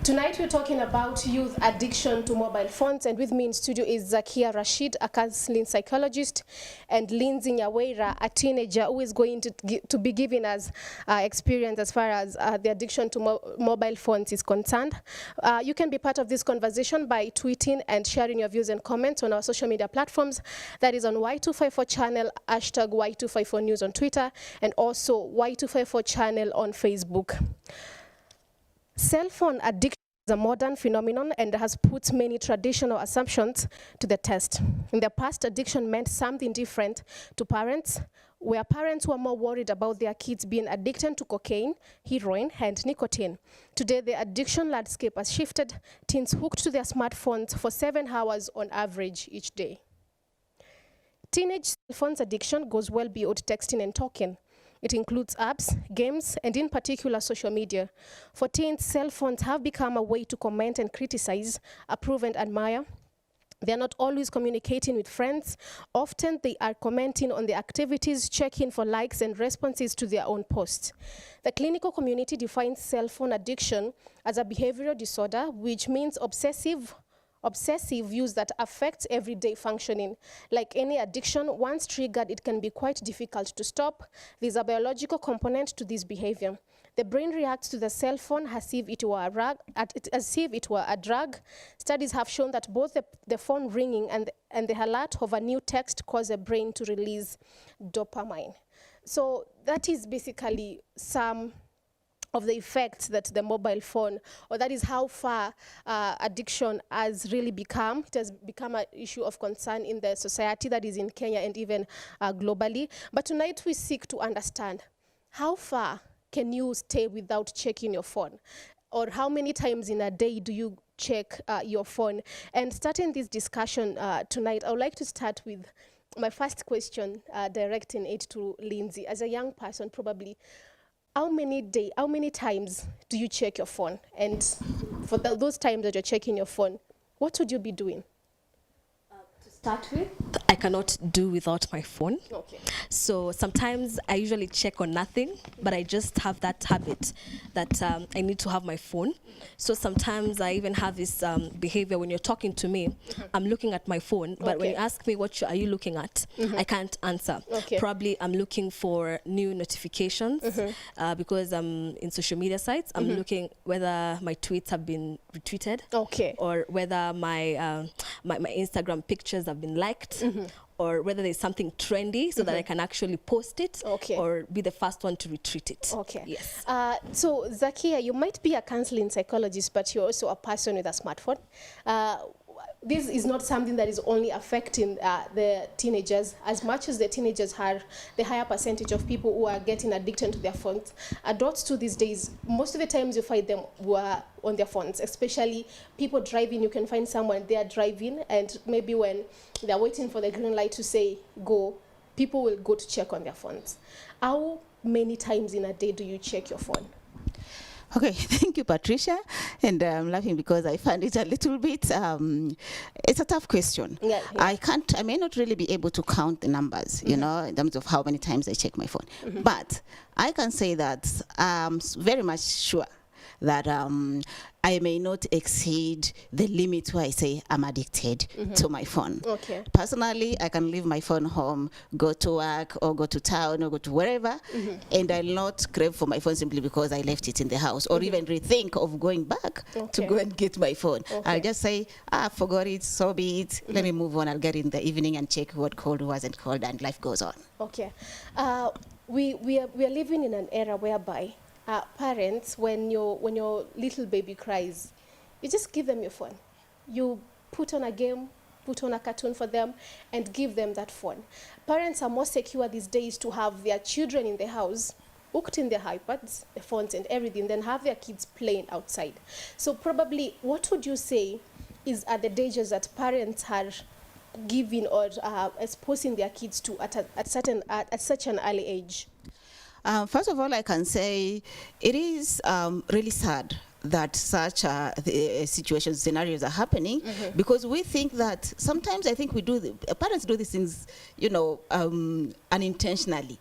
Tonight we're talking about youth addiction to mobile phones, and with me in studio is Zakia Rashid, a counseling psychologist, and Lindsay Nyawera, a teenager who is going to be giving us experience as far as the addiction to mobile phones is concerned. You can be part of this conversation by tweeting and sharing your views and comments on our social media platforms. That is on Y254 channel, hashtag Y254 News on Twitter, and also Y254 channel on Facebook. Cell phone addiction is a modern phenomenon and has put many traditional assumptions to the test. In the past, addiction meant something different to parents, where parents were more worried about their kids being addicted to cocaine, heroin, and nicotine. Today, the addiction landscape has shifted. Teens hooked to their smartphones for 7 hours on average each day. Teenage cell phones addiction goes well beyond texting and talking. It includes apps, games, and in particular social media. For teens, cell phones have become a way to comment and criticize, approve and admire. They're not always communicating with friends. Often they are commenting on the activities, checking for likes and responses to their own posts. The clinical community defines cell phone addiction as a behavioral disorder, which means obsessive use that affects everyday functioning. Like any addiction, once triggered, it can be quite difficult to stop. There's a biological component to this behavior. The brain reacts to the cell phone as if it were a drug. Studies have shown that both the phone ringing and the alert of a new text cause the brain to release dopamine. So that is basically some of the effects that the mobile phone, or that is how far addiction has really become. It has become an issue of concern in the society, that is in Kenya and even globally. But tonight we seek to understand how far can you stay without checking your phone? Or how many times in a day do you check your phone? And starting this discussion tonight, I would like to start with my first question, directing it to Lindsay. As a young person, probably, how many times do you check your phone? And for those times that you're checking your phone, what would you be doing? To start with, I cannot do without my phone. Okay. So sometimes I usually check on nothing, but I just have that habit that I need to have my phone. So sometimes I even have this behavior when you're talking to me, I'm looking at my phone, but when you ask me what are you looking at, I can't answer. Okay. Probably I'm looking for new notifications because I'm in social media sites. I'm looking whether my tweets have been retweeted, or whether my my Instagram pictures have been liked, or whether there's something trendy so that I can actually post it, or be the first one to retweet it. Okay. Yes. So Zakia, you might be a counseling psychologist, but you're also a person with a smartphone. This is not something that is only affecting the teenagers. As much as the teenagers are the higher percentage of people who are getting addicted to their phones, adults too these days, most of the times you find them were on their phones, especially people driving. You can find someone, they are driving, and maybe when they're waiting for the green light to say go, people will go to check on their phones. How many times in a day do you check your phone? Okay, thank you, Patricia. And I'm laughing because I find it a little bit, it's a tough question. Yeah. I may not really be able to count the numbers, you know, in terms of how many times I check my phone. But I can say that I'm very much sure that I may not exceed the limit where I say I'm addicted to my phone. Okay. Personally, I can leave my phone home, go to work, or go to town, or go to wherever, and I'll not crave for my phone simply because I left it in the house, or even rethink of going back to go and get my phone. I'll just say, I forgot it, so be it. Let me move on. I'll get in the evening and check what called, wasn't called, and life goes on. Okay. We are living in an era whereby parents, when your little baby cries, you just give them your phone. You put on a game, put on a cartoon for them, and give them that phone. Parents are more secure these days to have their children in the house, hooked in their iPads, the phones and everything, than have their kids playing outside. So probably, what would you say are the dangers that parents are giving or exposing their kids to at such an early age? First of all, I can say it is really sad that such situations, scenarios are happening, because we think that sometimes I think parents do these things, you know, unintentionally,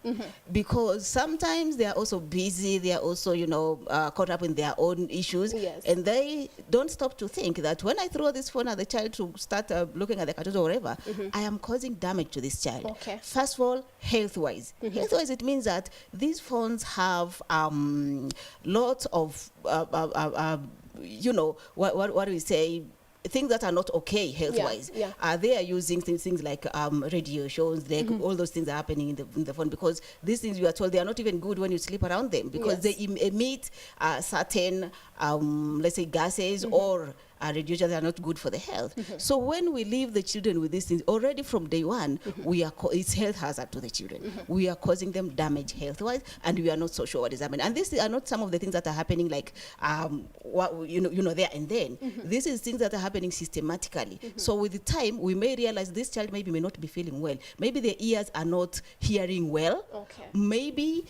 because sometimes they are also busy, they are also, you know, caught up in their own issues, and they don't stop to think that when I throw this phone at the child to start looking at the cartoons or whatever, I am causing damage to this child. Okay. First of all, health-wise. Health-wise, it means that these phones have lots of, you know, what do we say, things that are not okay health-wise. They are using things like radio shows, like all those things are happening in the phone, because these things, you are told, they are not even good when you sleep around them, because they emit certain, let's say, gases or radiation that are not good for the health. So when we leave the children with these things already from day one, it's health hazard to the children. We are causing them damage health-wise, and we are not so sure what is happening. And these are not some of the things that are happening like there and then. This is things that are happening systematically. So with the time, we may realize this child may not be feeling well. Maybe the ears are not hearing well. Maybe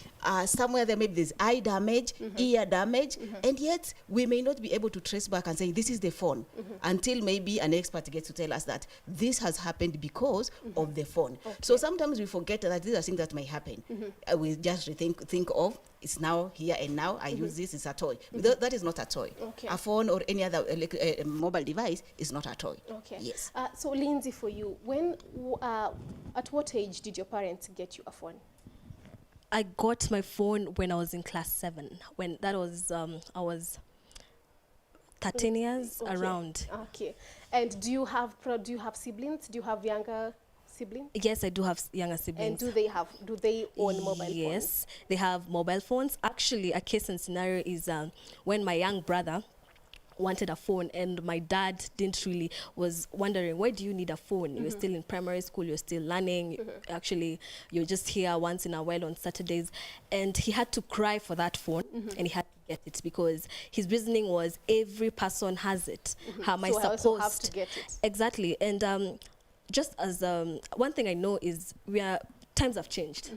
somewhere there maybe there's eye damage, ear damage, and yet we may not be able to trace back and say this is the phone until maybe an expert gets to tell us that this has happened because of the phone. So sometimes we forget that these are things that may happen. We just think of it's now here and now. I use this, it's a toy. That is not a toy. A phone or any other mobile device is not a toy. Yes. So Lindsay, for you, at what age did your parents get you a phone? I got my phone when I was in class 7. When that was, I was 13 years around. And do you have siblings? Do you have younger siblings? Yes, I do have younger siblings. And do they own mobile phones? Yes, they have mobile phones. Actually, a case and scenario is when my young brother wanted a phone, and my dad was wondering, why do you need a phone? You're still in primary school, you're still learning. Actually, you're just here once in a while on Saturdays. And he had to cry for that phone, and he had to get it, because his reasoning was every person has it. How am I supposed? So I also have to get it. Exactly. And just as one thing I know is times have changed.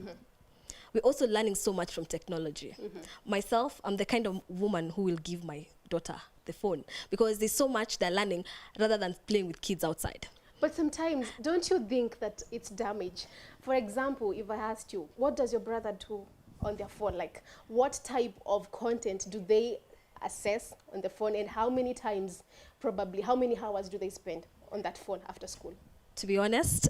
We're also learning so much from technology. Myself, I'm the kind of woman who will give my daughter the phone, because there's so much they're learning rather than playing with kids outside. But sometimes, don't you think that it's damage? For example, if I asked you, what does your brother do on their phone? Like, what type of content do they access on the phone, and how many times, probably, how many hours do they spend on that phone after school? To be honest,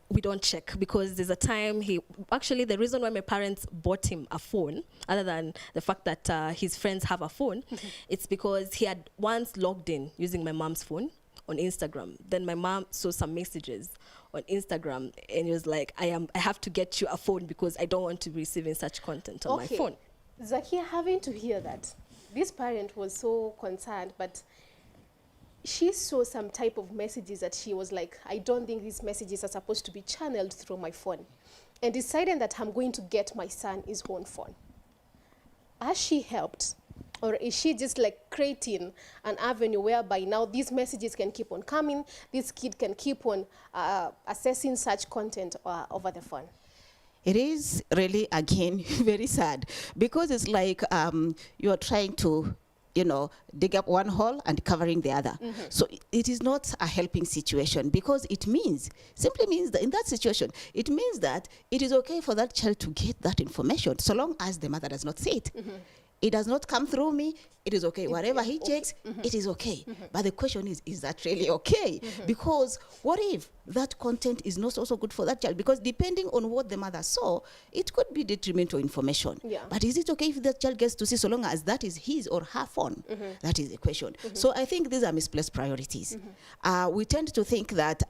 we don't check, because there's a time actually the reason why my parents bought him a phone, other than the fact that his friends have a phone, it's because he had once logged in using my mom's phone on Instagram. Then my mom saw some messages on Instagram, and he was like, I have to get you a phone because I don't want to be receiving such content on my phone. Zakia, having to hear that, this parent was so concerned, but she saw some type of messages that she was like, I don't think these messages are supposed to be channeled through my phone, and decided that I'm going to get my son his own phone. Has she helped? Or is she just like creating an avenue whereby now these messages can keep on coming, this kid can keep on accessing such content over the phone? It is really, again, very sad, because it's like you are trying to dig up one hole and covering the other. So it is not a helping situation, because simply means that in that situation, it means that it is okay for that child to get that information, so long as the mother does not see it. It does not come through me, it is okay. Whatever he checks, it is okay. But the question is that really okay? Because what if that content is not also good for that child? Because depending on what the mother saw, it could be detrimental information. But is it okay if that child gets to see, so long as that is his or her phone? That is the question. So I think these are misplaced priorities. We tend to think that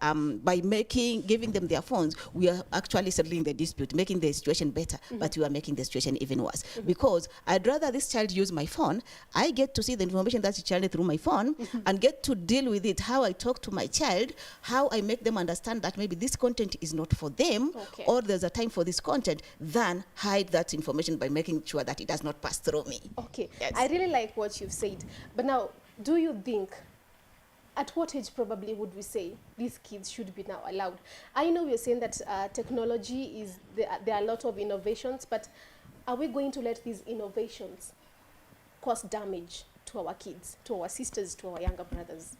by giving them their phones, we are actually settling the dispute, making the situation better, but we are making the situation even worse. Because I'd rather this child use my phone, I get to see the information that's channeled through my phone, and get to deal with it, how I talk to my child, how I make them understand that maybe this content is not for them, or there's a time for this content, than hide that information by making sure that it does not pass through me. Yes. I really like what you've said. But now, do you think, at what age probably would we say these kids should be now allowed? I know you're saying that technology there are a lot of innovations, but are we going to let these innovations cause damage to our kids, to our sisters, to our younger brothers?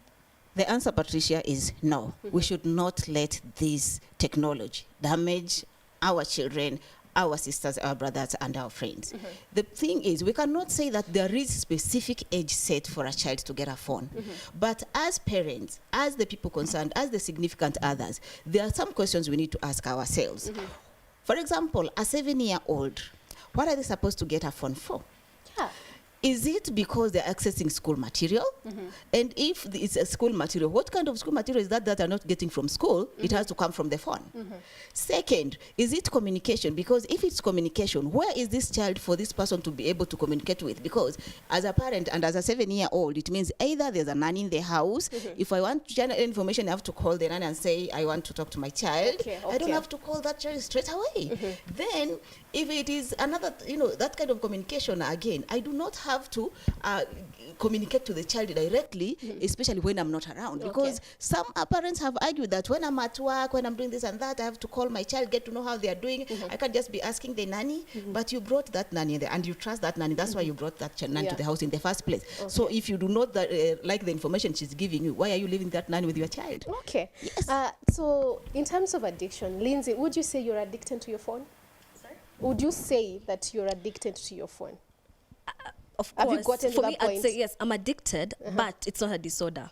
The answer, Patricia, is no. We should not let this technology damage our children, our sisters, our brothers, and our friends. The thing is, we cannot say that there is specific age set for a child to get a phone. But as parents, as the people concerned, as the significant others, there are some questions we need to ask ourselves. For example, a 7-year-old, what are they supposed to get a phone for? Yeah. Is it because they're accessing school material? And if it's a school material, what kind of school material is that they're not getting from school? It has to come from the phone. Second, is it communication? Because if it's communication, where is this child for this person to be able to communicate with? Because as a parent and as a 7-year-old, it means either there's a nanny in the house. If I want general information, I have to call the nanny and say, I want to talk to my child. I don't have to call that child straight away. Then, if it is another, that kind of communication, again, I do not have to communicate to the child directly, especially when I'm not around. Because some parents have argued that when I'm at work, when I'm doing this and that, I have to call my child, get to know how they are doing. I can't just be asking the nanny. But you brought that nanny there, and you trust that nanny. That's why you brought that nanny to the house in the first place. So if you do not like the information she's giving you, why are you leaving that nanny with your child? Okay. Yes. So in terms of addiction, Lindsay, would you say you're addicted to your phone? Sorry? Would you say that you're addicted to your phone? Of Have you course, gotten to for that me, point? I'd say yes, I'm addicted, but it's not a disorder.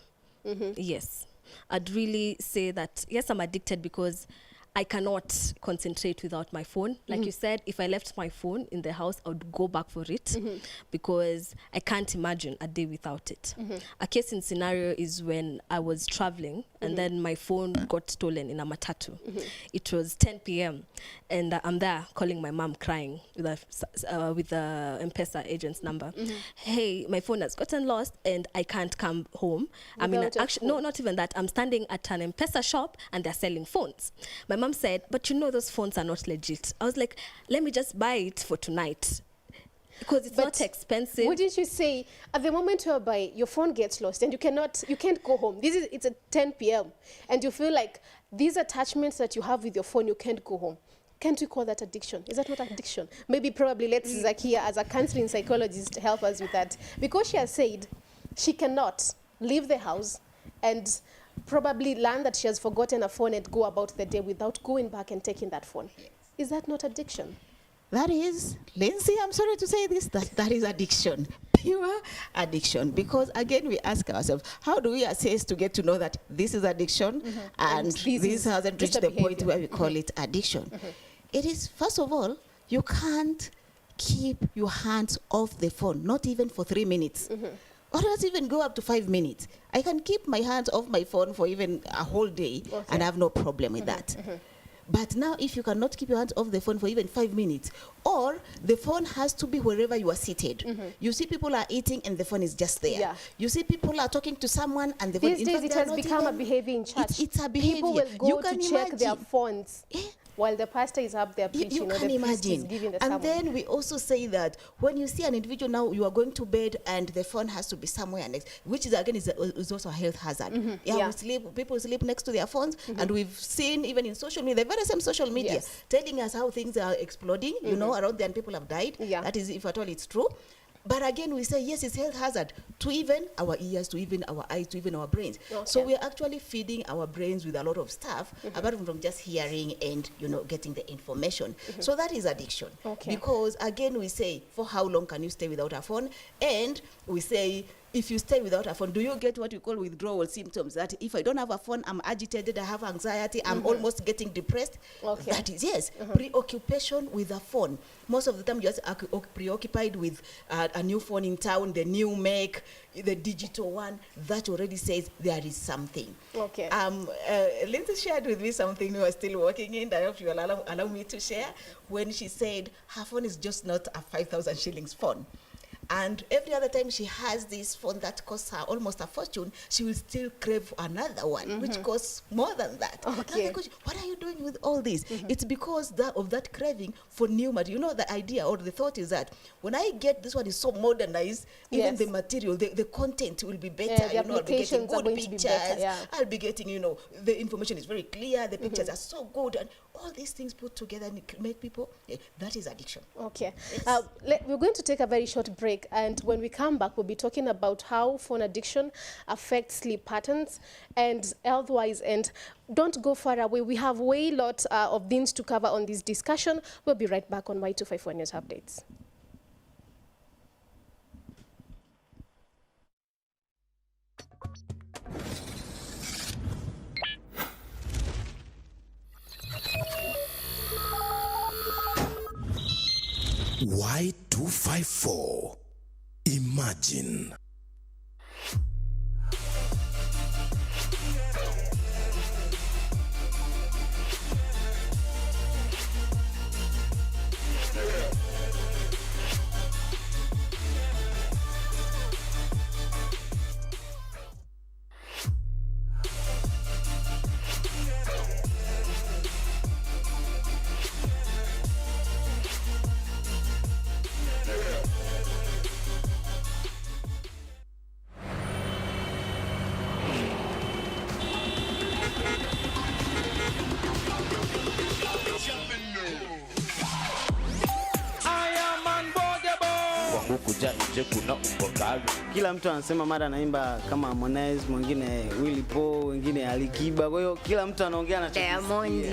Yes, I'd really say that, yes, I'm addicted because I cannot concentrate without my phone. Like you said, if I left my phone in the house, I would go back for it because I can't imagine a day without it. A case in scenario is when I was traveling and then my phone got stolen in a matatu. It was 10 p.m. and I'm there calling my mom crying with the M-Pesa agent's number. Hey, my phone has gotten lost and I can't come home. I mean, actually, no, not even that. I'm standing at an M-Pesa shop and they're selling phones. My mom said, but those phones are not legit. I was like, let me just buy it for tonight because it's not expensive. Wouldn't you say at the moment whereby your phone gets lost and you can't go home, it's at 10 p.m. and you feel like these attachments that you have with your phone, you can't go home. Can't we call that addiction? Is that not addiction? Maybe probably let's Zakia as a counseling psychologist help us with that. Because she has said she cannot leave the house and probably learn that she has forgotten her phone and go about the day without going back and taking that phone. Is that not addiction? That is, Lindsay, I'm sorry to say this, that is addiction, pure addiction. Because again, we ask ourselves, how do we assess to get to know that this is addiction and this hasn't reached the point where we call it addiction? It is, first of all, you can't keep your hands off the phone, not even for 3 minutes. Or let's even go up to 5 minutes. I can keep my hands off my phone for even a whole day and I have no problem with that. But now if you cannot keep your hands off the phone for even 5 minutes, or the phone has to be wherever you are seated. You see people are eating and the phone is just there. You see people are talking to someone and the phone is These days it has become a behavior in church. It's a behavior. People will go to check their phones. While the pastor is up there preaching, you can imagine. And then we also say that when you see an individual now, you are going to bed and the phone has to be somewhere next, which is again is also a health hazard. People sleep next to their phones, and we've seen even in social media, the very same social media, telling us how things are exploding. Around there, and people have died. That is, if at all it's true. But again, we say, yes, it's health hazard to even our ears, to even our eyes, to even our brains. So we're actually feeding our brains with a lot of stuff, apart from just hearing and, getting the information. So that is addiction. Because again, we say, for how long can you stay without a phone? And we say, if you stay without a phone, do you get what we call withdrawal symptoms? That if I don't have a phone, I'm agitated, I have anxiety, I'm almost getting depressed. That is, yes, preoccupation with a phone. Most of the time, you're just preoccupied with a new phone in town, the new make, the digital one. That already says there is something. Lindsay shared with me something we were still working in. I hope you allow me to share. When she said her phone is just not a 5,000 shillings phone. And every other time she has this phone that costs her almost a fortune, she will still crave another one, which costs more than that. Because, what are you doing with all this? It's because of that craving for new material. The idea or the thought is that when I get this one is so modernized, even the material, the content will be better. I'll be getting good pictures. I'll be getting, the information is very clear. The pictures are so good. And all these things put together and make people, that is addiction. Okay. Yes. We're going to take a very short break, and when we come back, we'll be talking about how phone addiction affects sleep patterns and health-wise. And don't go far away. We have way lot of things to cover on this discussion. We'll be right back on Y254 News Updates. Y254. Imagine. Kila mtu anasema mara anaimba kama Harmonize, mwingine Willy Paul, wengine Alikiba. Kwa hiyo kila mtu anaongea na Diamond.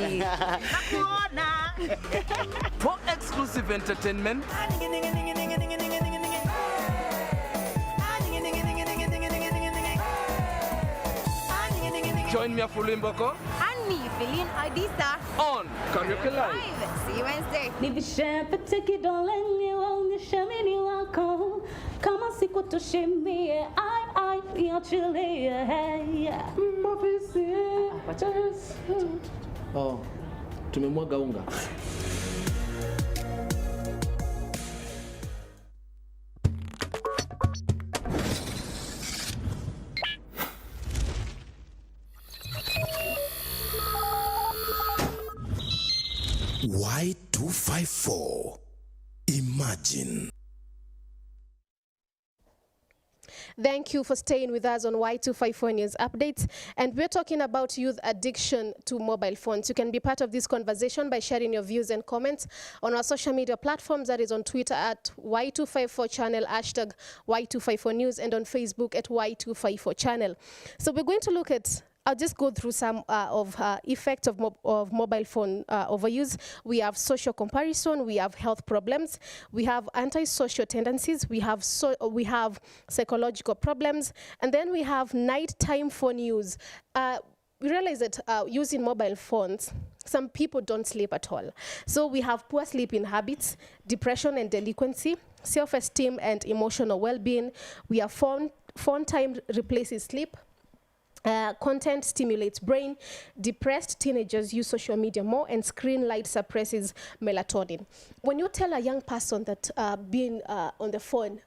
For exclusive entertainment. Join me for Limboko. And me, Feline Adisa. On Karaoke Live. See you Wednesday. Nivishape kidoleni waonyeshe mimi wako kama sikutoshimie ai niachilie mafisi. Oh, tumemwaga unga. Y254. Imagine. Thank you for staying with us on Y254 News Updates. And we're talking about youth addiction to mobile phones. You can be part of this conversation by sharing your views and comments on our social media platforms. That is on Twitter at Y254 channel, hashtag Y254 News, and on Facebook at Y254 channel. So we're going to look at, I'll just go through some effects of mobile phone overuse. We have social comparison, we have health problems, we have antisocial tendencies, we have psychological problems, and then we have nighttime phone use. We realize that using mobile phones, some people don't sleep at all. So we have poor sleeping habits, depression and delinquency, self-esteem and emotional well-being. We have phone time replaces sleep. Content stimulates brain. Depressed teenagers use social media more, and screen light suppresses melatonin. When you tell a young person that being on the phone,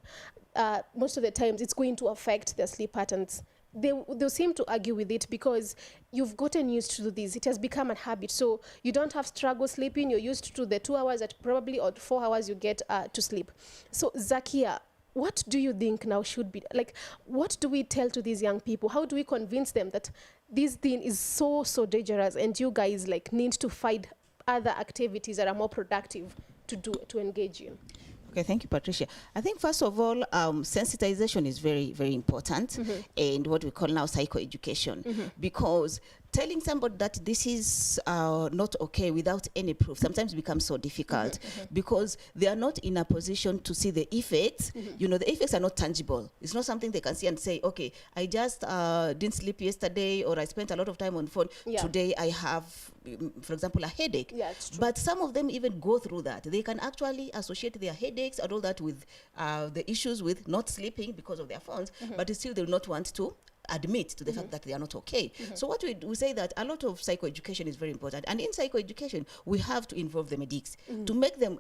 most of the times it's going to affect their sleep patterns, they'll seem to argue with it because you've gotten used to this. It has become a habit. So you don't have struggle sleeping. You're used to the 2 hours that probably or 4 hours you get to sleep. So Zakia, what do you think now should be, like, what do we tell to these young people? How do we convince them that this thing is so dangerous and you guys like need to find other activities that are more productive to engage in? Okay, thank you, Patricia. I think first of all, sensitization is very, very important, and what we call now psychoeducation, because telling somebody that this is not okay without any proof sometimes becomes so difficult because they are not in a position to see the effects. You know, the effects are not tangible. It's not something they can see and say, okay, I just didn't sleep yesterday, or I spent a lot of time on phone. Today I have, for example, a headache. Yeah, it's true. But some of them even go through that. They can actually associate their headaches and all that with the issues with not sleeping because of their phones, but still they will not want to admit to the fact that they are not okay. So what we say that a lot of psychoeducation is very important, and in psychoeducation we have to involve the medics to make them,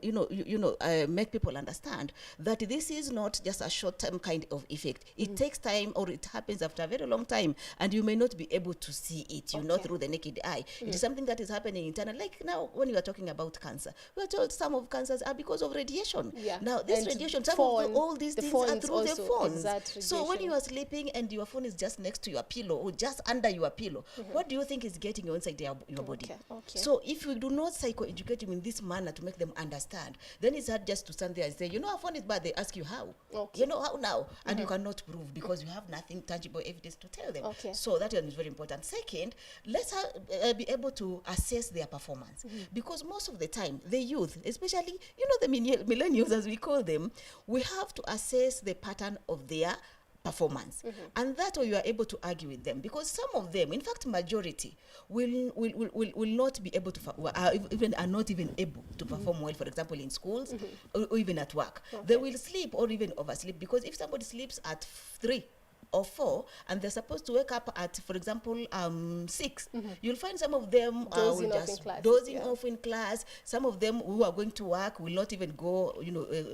make people understand that this is not just a short-term kind of effect. It takes time, or it happens after a very long time, and you may not be able to see it, through the naked eye. It is something that is happening internally. Like now, when we are talking about cancer, we are told some of cancers are because of radiation. Now this and radiation, all these things are through the phones. So when you are sleeping and your phone is just just next to your pillow or just under your pillow, what do you think is getting inside your body? Okay. So if we do not psychoeducate them in this manner to make them understand, then it's hard just to stand there and say, our phone is bad. They ask you how. Okay. How now? And you cannot prove because you have nothing tangible evidence to tell them. Okay. So that one is very important. Second, let's be able to assess their performance because most of the time, the youth, especially, the millennials as we call them, we have to assess the pattern of their performance, and that way you are able to argue with them because some of them, in fact majority, will not be able to are not even able to perform well, for example in schools or even at work. They will sleep or even oversleep because if somebody sleeps at 3 or 4 and they're supposed to wake up at, for example, 6, you'll find some of them dozing off in class. Some of them who are going to work will not even go,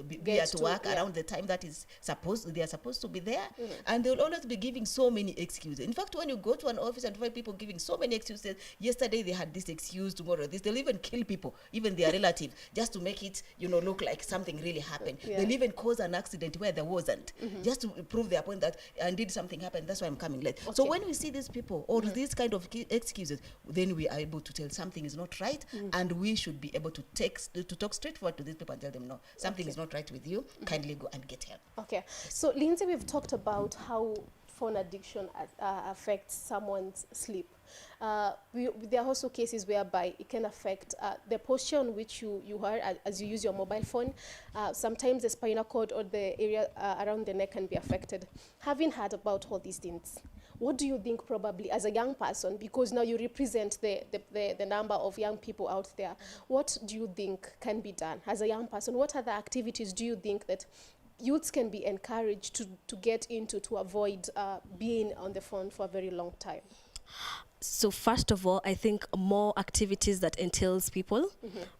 be at work around the time that is they are supposed to be there, and they'll always be giving so many excuses. In fact, when you go to an office and find people giving so many excuses, yesterday they had this excuse, tomorrow this, they'll even kill people, even their relative, just to make it, look like something really happened. They'll even cause an accident where there wasn't, just to prove their point that did something happen, that's why I'm coming late. So when we see these people or these kind of excuses, then we are able to tell something is not right, and we should be able to talk straightforward to these people and tell them, no, something is not right with you, kindly go and get help. Okay, so Lindsay, we've talked about how phone addiction affects someone's sleep. There are also cases whereby it can affect the posture on which you are as you use your mobile phone. Sometimes the spinal cord or the area around the neck can be affected. Having heard about all these things, what do you think probably as a young person, because now you represent the number of young people out there, what do you think can be done as a young person? What other activities do you think that youths can be encouraged to get into to avoid being on the phone for a very long time? So first of all, I think more activities that entails people.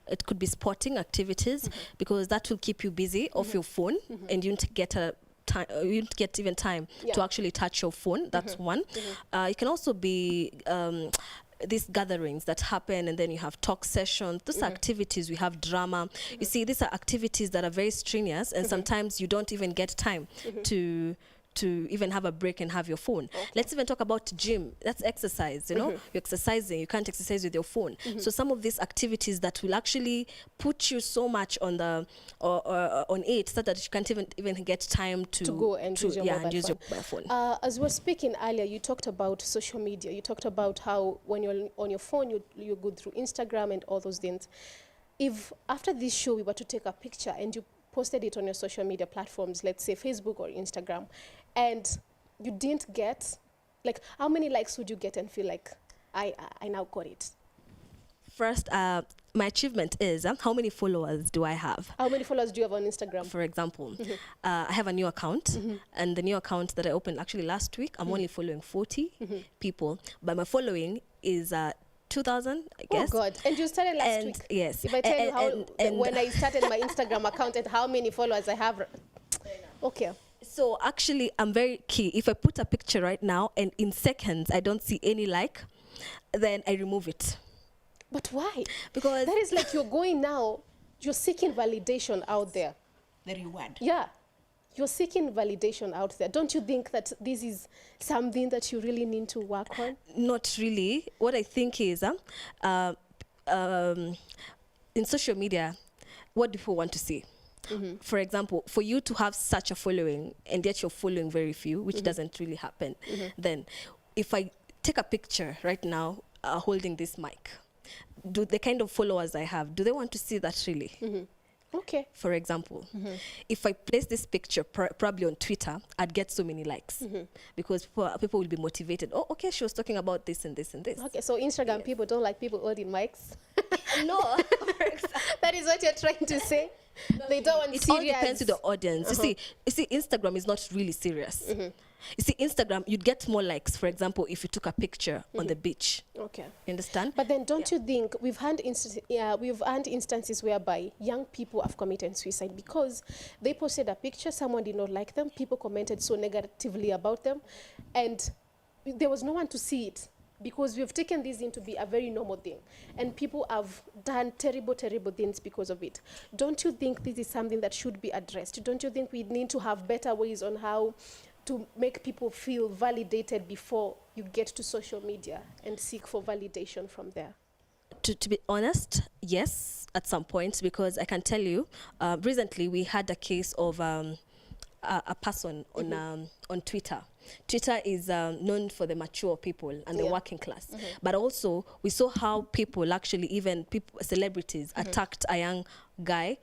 It could be sporting activities because that will keep you busy off your phone, and you won't get you don't get even time to actually touch your phone. That's one. It can also be these gatherings that happen, and then you have talk sessions. Those activities, we have drama. You see, these are activities that are very strenuous, and sometimes you don't even get time to even have a break and have your phone. Let's even talk about gym. That's exercise, You're exercising. You can't exercise with your phone. So some of these activities that will actually put you so much on the on it, so that you can't even get time to go and use your mobile phone. As we were speaking earlier, you talked about social media. You talked about how when you're on your phone, you go through Instagram and all those things. If after this show we were to take a picture and you posted it on your social media platforms, let's say Facebook or Instagram, and you didn't get, how many likes would you get and feel like, I now got it? First, my achievement is how many followers do I have? How many followers do you have on Instagram? For example, I have a new account, and the new account that I opened actually last week, I'm only following 40 people, but my following is 2,000, I guess. Oh God! And you started last week. Yes. If I tell you how when I started my Instagram account and how many followers I have. Okay. So actually, I'm very key. If I put a picture right now and in seconds I don't see any like, then I remove it. But why? Because that is like you're going now. You're seeking validation out there. The reward. Yeah. You're seeking validation out there. Don't you think that this is something that you really need to work on? Not really. What I think is, in social media, what do people want to see? For example, for you to have such a following and yet you're following very few, which doesn't really happen, then if I take a picture right now holding this mic, do the kind of followers I have, do they want to see that really? Okay. For example, if I place this picture probably on Twitter, I'd get so many likes because people will be motivated. Oh, okay, she was talking about this and this and this. Okay, so Instagram people don't like people holding mics? No. That is what you're trying to say? They don't want it serious. All depends on the audience. You see, Instagram is not really serious. You see, Instagram, you'd get more likes, for example, if you took a picture on the beach. Okay. You understand? But then don't you think we've had instances whereby young people have committed suicide because they posted a picture, someone did not like them, people commented so negatively about them, and there was no one to see it because we've taken this in to be a very normal thing, and people have done terrible, terrible things because of it. Don't you think this is something that should be addressed? Don't you think we need to have better ways on how to make people feel validated before you get to social media and seek for validation from there? To be honest, yes, at some point, because I can tell you, recently we had a case of a person on Twitter. Twitter is known for the mature people and the working class, but also we saw how people actually, even celebrities, attacked a young guy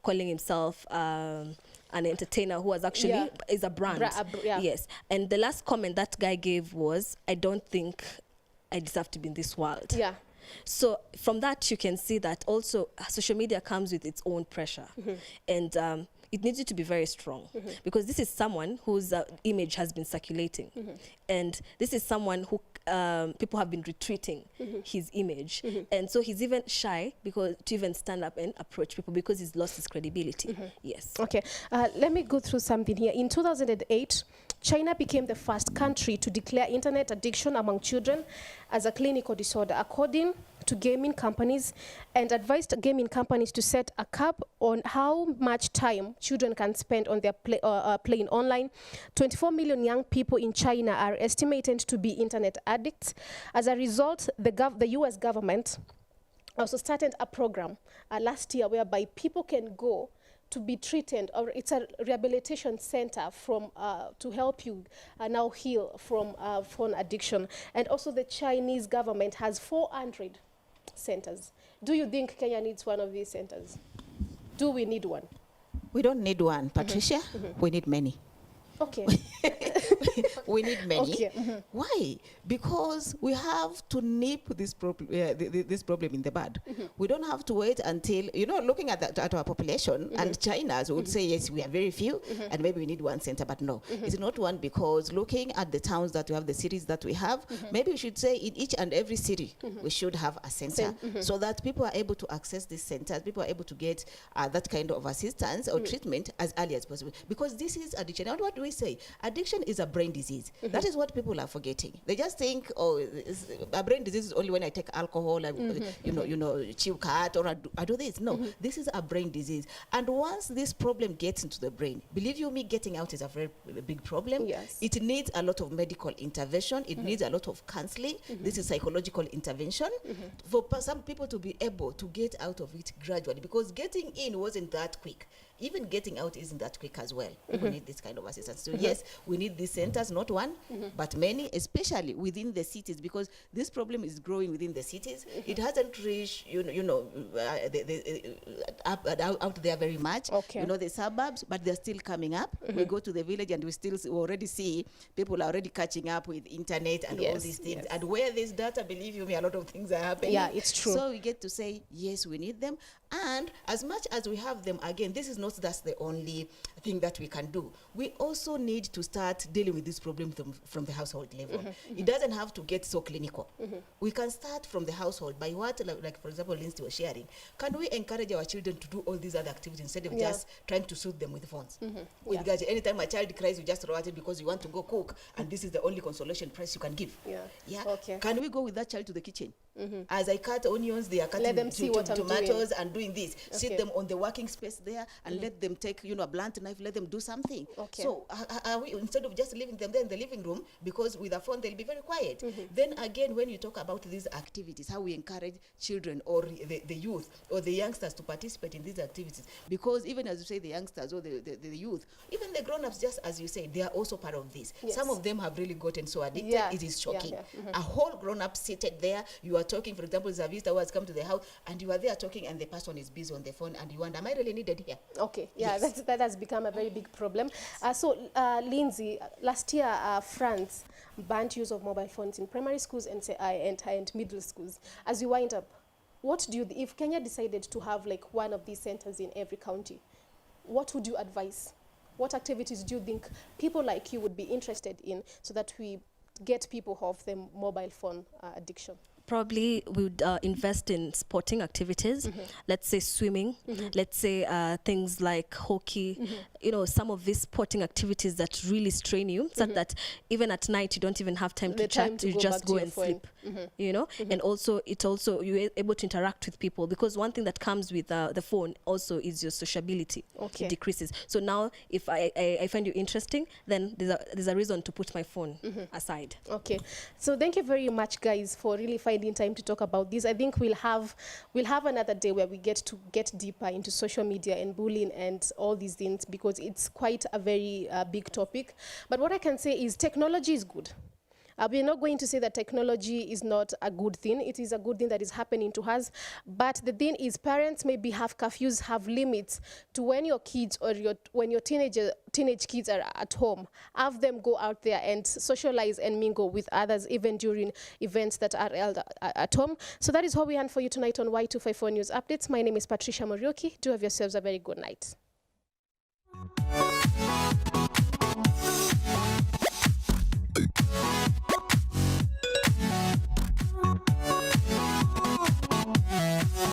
calling himself an entertainer who was actually is a brand. Yes, and the last comment that guy gave was, "I don't think I deserve to be in this world." Yeah. So from that, you can see that also social media comes with its own pressure, and it needs you to be very strong, because this is someone whose image has been circulating, and this is someone who people have been retweeting his image, and so he's even shy because to even stand up and approach people because he's lost his credibility. Yes. Okay, let me go through something here. In 2008, China became the first country to declare internet addiction among children as a clinical disorder, according to gaming companies, and advised gaming companies to set a cap on how much time children can spend on their playing online. 24 million young people in China are estimated to be internet addicts. As a result, the US government also started a program last year whereby people can go to be treated, or it's a rehabilitation center from to help you now heal from phone addiction. And also the Chinese government has 400 centers. Do you think Kenya needs one of these centers? Do we need one? We don't need one, Patricia. We need many. Okay. We need many. Okay. Why? Because we have to nip this problem in the bud. We don't have to wait until, looking at our population and China's would say, yes, we are very few and maybe we need one center, but no, it's not one, because looking at the towns that we have, the cities that we have, maybe we should say in each and every city we should have a center so that people are able to access these centers, people are able to get that kind of assistance or treatment as early as possible, because this is addiction. And what do we say? Addiction is a brain disease. That is what people are forgetting. They just think, oh, a brain disease is only when I take alcohol and chew cat or I do this. No, this is a brain disease. And once this problem gets into the brain, believe you me, getting out is a very big problem. Yes. It needs a lot of medical intervention. It needs a lot of counseling. This is psychological intervention for some people to be able to get out of it gradually, because getting in wasn't that quick. Even getting out isn't that quick as well. We need this kind of assistance. So yes, we need these centers, not one, but many, especially within the cities, because this problem is growing within the cities. It hasn't reached, out there very much. Okay. The suburbs, but they're still coming up. We go to the village and we already see people are already catching up with internet and all these things. Yes. And where there's data, believe you me, a lot of things are happening. Yeah, it's true. So we get to say, yes, we need them. And as much as we have them, again, this is not that's the only thing that we can do. We also need to start dealing with this problem from the household level. It doesn't have to get so clinical. We can start from the household by what, like for example, Lindsay was sharing. Can we encourage our children to do all these other activities instead of just trying to soothe them with phones? With gadgets. Anytime a child cries, you just throw at it because you want to go cook, and this is the only consolation price you can give. Yeah. Okay. Can we go with that child to the kitchen? As I cut onions, they are cutting Let them see what I'm tomatoes doing. and doing this. Sit them on the working space there and let them take, a blunt knife, let them do something. Okay. So are we, instead of just leaving them there in the living room, because with a phone they'll be very quiet. Then again, when you talk about these activities, how we encourage children or the youth or the youngsters to participate in these activities, because even as you say, the youngsters or the youth, even the grown-ups, just as you say, they are also part of this. Yes. Some of them have really gotten so addicted, it is shocking. A whole grown-up seated there, you are talking, for example, there's a visitor who has come to the house and you are there talking and the person is busy on the phone and you wonder, am I really needed here? Okay, yeah, Yes. that has become a very big problem. So, Lindsay, last year, France banned use of mobile phones in primary schools and middle schools. As you wind up, what do you, if Kenya decided to have like one of these centers in every county, what would you advise? What activities do you think people like you would be interested in so that we get people off the mobile phone addiction? Probably we would invest in sporting activities, let's say swimming, let's say things like hockey, some of these sporting activities that really strain you, so that even at night you don't even have time to chat, you just go and sleep, and also you're able to interact with people, because one thing that comes with the phone also is your sociability. It decreases. So now if I find you interesting, then there's a reason to put my phone aside. Okay, so thank you very much, guys, for really finding time to talk about this. I think we'll have another day where we get deeper into social media and bullying and all these things, because it's quite a very big topic. But what I can say is technology is good. We're not going to say that technology is not a good thing. It is a good thing that is happening to us. But the thing is, parents maybe have curfews, have limits to when your kids or when your teenage kids are at home. Have them go out there and socialize and mingle with others, even during events that are held at home. So that is what we have for you tonight on Y254 News Updates. My name is Patricia Morioki. Do have yourselves a very good night.